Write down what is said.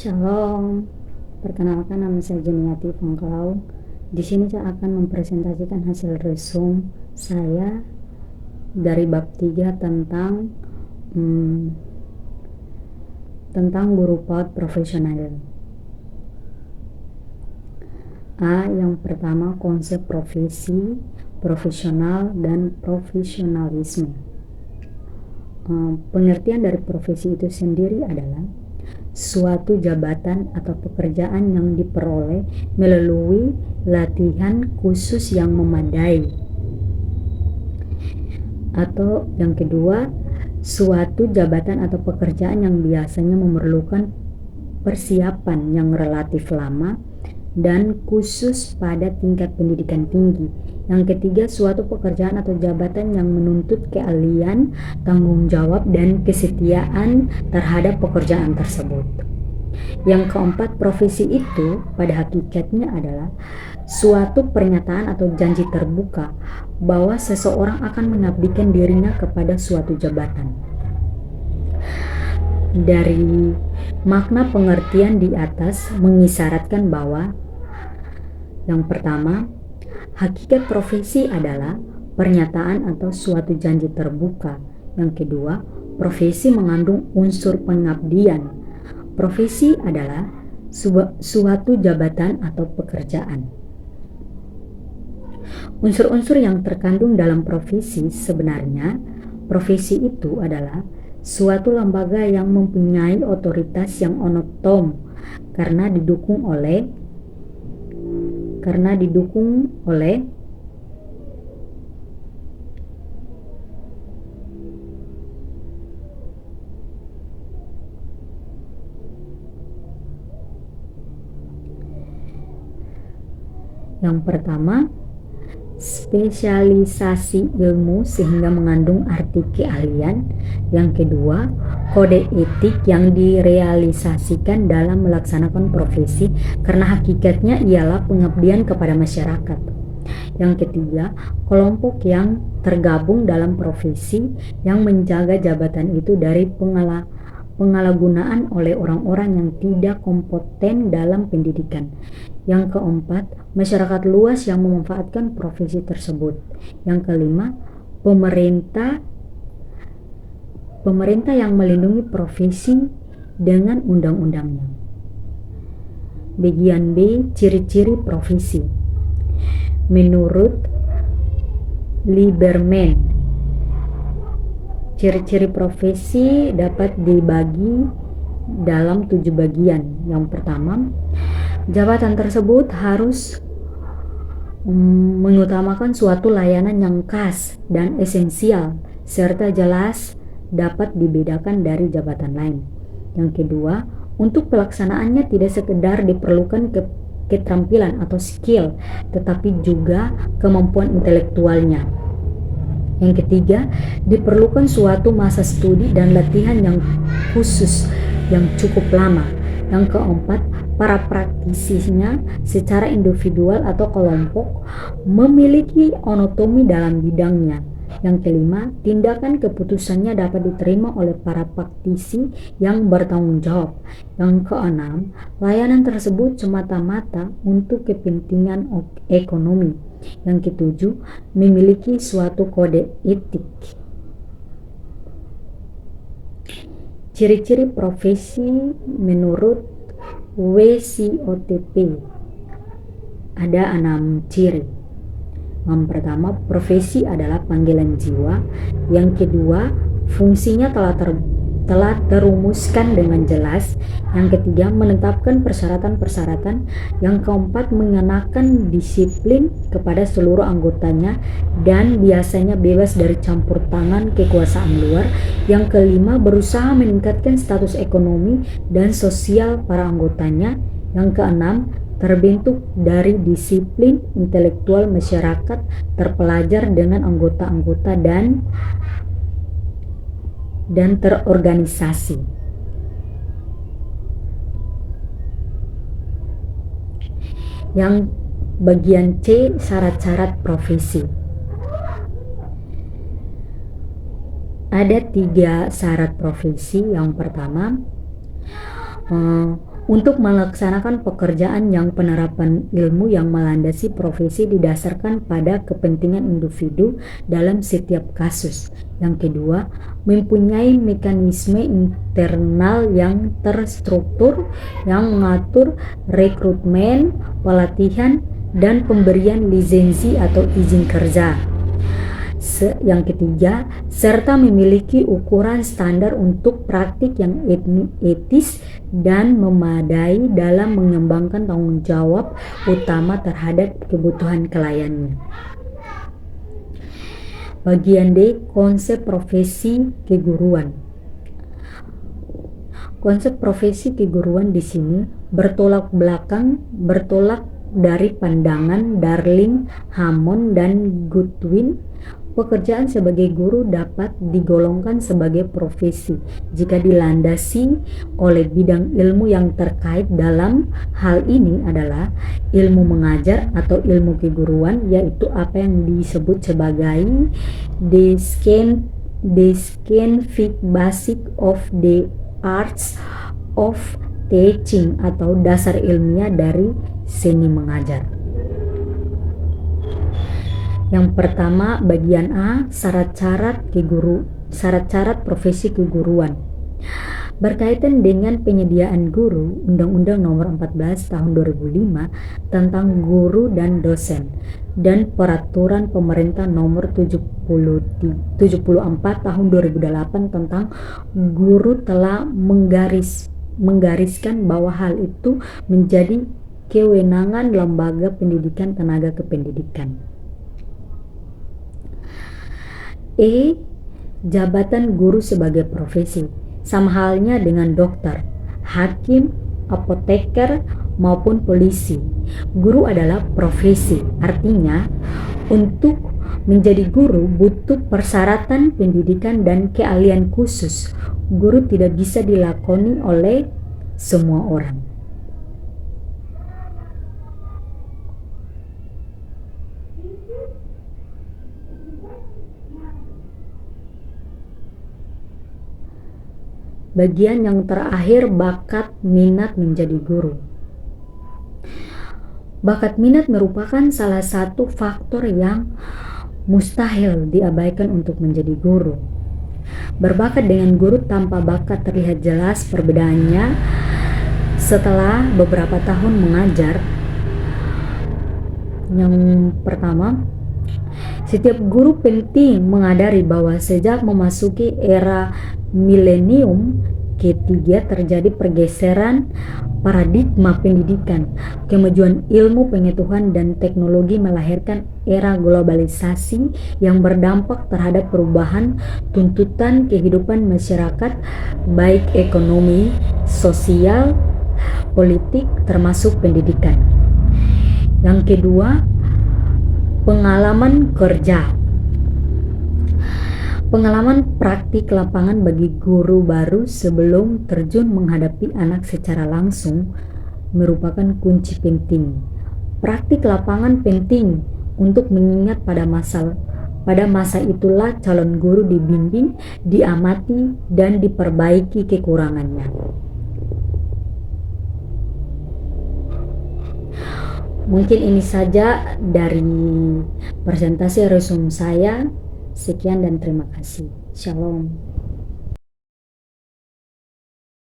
Shalom, perkenalkan nama saya Jeniati Fongklau. Di sini saya akan mempresentasikan hasil resume saya dari bab 3 tentang guru PAUD profesional. Yang pertama, konsep profesi, profesional, dan profesionalisme. Pengertian dari profesi itu sendiri adalah suatu jabatan atau pekerjaan yang diperoleh melalui latihan khusus yang memadai. Atau yang kedua, suatu jabatan atau pekerjaan yang biasanya memerlukan persiapan yang relatif lama dan khusus pada tingkat pendidikan tinggi. Yang ketiga, suatu pekerjaan atau jabatan yang menuntut keahlian, tanggung jawab, dan kesetiaan terhadap pekerjaan tersebut. Yang keempat, profesi itu pada hakikatnya adalah suatu pernyataan atau janji terbuka bahwa seseorang akan mengabdikan dirinya kepada suatu jabatan. Dari makna pengertian di atas mengisyaratkan bahwa yang pertama, hakikat profesi adalah pernyataan atau suatu janji terbuka. Yang kedua, profesi mengandung unsur pengabdian. Profesi adalah suatu jabatan atau pekerjaan. Unsur-unsur yang terkandung dalam profesi sebenarnya, profesi itu adalah suatu lembaga yang mempunyai otoritas yang otonom karena didukung oleh yang pertama, spesialisasi ilmu sehingga mengandung arti keahlian. Yang kedua, kode etik yang direalisasikan dalam melaksanakan profesi karena hakikatnya ialah pengabdian kepada masyarakat. Yang ketiga, kelompok yang tergabung dalam profesi yang menjaga jabatan itu dari pengalahgunaan oleh orang-orang yang tidak kompeten dalam pendidikan. Yang keempat, masyarakat luas yang memanfaatkan profesi tersebut. Yang kelima, pemerintah yang melindungi profesi dengan undang-undangnya. Bagian B, ciri-ciri profesi. Menurut Lieberman, ciri-ciri profesi dapat dibagi dalam 7 bagian. Yang pertama, jabatan tersebut harus mengutamakan suatu layanan yang khas dan esensial serta jelas dapat dibedakan dari jabatan lain. Yang kedua, untuk pelaksanaannya tidak sekedar diperlukan keterampilan atau skill, tetapi juga kemampuan intelektualnya. Yang ketiga, diperlukan suatu masa studi dan latihan yang khusus yang cukup lama. Yang keempat, para praktisinya secara individual atau kelompok memiliki otonomi dalam bidangnya. Yang kelima, tindakan keputusannya dapat diterima oleh para praktisi yang bertanggung jawab. Yang keenam, layanan tersebut semata-mata untuk kepentingan ekonomi. Yang ketujuh, memiliki suatu kode etik. Ciri-ciri profesi menurut WCOTP ada 6 ciri. Yang pertama, profesi adalah panggilan jiwa. Yang kedua, fungsinya telah terumuskan dengan jelas. Yang ketiga, menetapkan persyaratan-persyaratan. Yang keempat, mengenakan disiplin kepada seluruh anggotanya dan biasanya bebas dari campur tangan kekuasaan luar. Yang kelima, berusaha meningkatkan status ekonomi dan sosial para anggotanya. Yang keenam, terbentuk dari disiplin intelektual masyarakat terpelajar dengan anggota-anggota dan terorganisasi. Yang bagian C, syarat-syarat profesi. Ada 3 syarat profesi. Yang pertama, untuk melaksanakan pekerjaan yang penerapan ilmu yang melandasi profesi didasarkan pada kepentingan individu dalam setiap kasus. Yang kedua, mempunyai mekanisme internal yang terstruktur yang mengatur rekrutmen, pelatihan, dan pemberian lisensi atau izin kerja. Yang ketiga, serta memiliki ukuran standar untuk praktik yang etis dan memadai dalam mengembangkan tanggung jawab utama terhadap kebutuhan kliennya. Bagian D, konsep profesi keguruan. Konsep profesi keguruan di sini bertolak dari pandangan Darling, Hammond, dan Goodwin. Pekerjaan sebagai guru dapat digolongkan sebagai profesi jika dilandasi oleh bidang ilmu yang terkait. Dalam hal ini adalah ilmu mengajar atau ilmu keguruan, yaitu apa yang disebut sebagai the scientific basic of the arts of teaching atau dasar ilmiah dari seni mengajar. Yang pertama, bagian A, syarat-syarat profesi keguruan. Berkaitan dengan penyediaan guru, Undang-Undang Nomor 14 Tahun 2005 tentang guru dan dosen, dan Peraturan Pemerintah Nomor 74 Tahun 2008 tentang guru telah menggariskan bahwa hal itu menjadi kewenangan lembaga pendidikan tenaga kependidikan. E, jabatan guru sebagai profesi, sama halnya dengan dokter, hakim, apoteker, maupun polisi. Guru adalah profesi, artinya untuk menjadi guru butuh persyaratan pendidikan dan keahlian khusus. Guru tidak bisa dilakoni oleh semua orang. Bagian yang terakhir, bakat minat menjadi guru. Bakat minat merupakan salah satu faktor yang mustahil diabaikan untuk menjadi guru. Berbakat dengan guru tanpa bakat terlihat jelas perbedaannya setelah beberapa tahun mengajar. Yang pertama, setiap guru penting menyadari bahwa sejak memasuki era milenium ketiga terjadi pergeseran paradigma pendidikan. Kemajuan ilmu pengetahuan dan teknologi melahirkan era globalisasi yang berdampak terhadap perubahan tuntutan kehidupan masyarakat, baik ekonomi, sosial, politik, termasuk pendidikan. Yang kedua, pengalaman kerja. Pengalaman praktik lapangan bagi guru baru sebelum terjun menghadapi anak secara langsung merupakan kunci penting. Praktik lapangan penting untuk mengingat pada masa itulah calon guru dibimbing, diamati, dan diperbaiki kekurangannya. Mungkin ini saja dari presentasi resume saya. Sekian dan terima kasih. Shalom.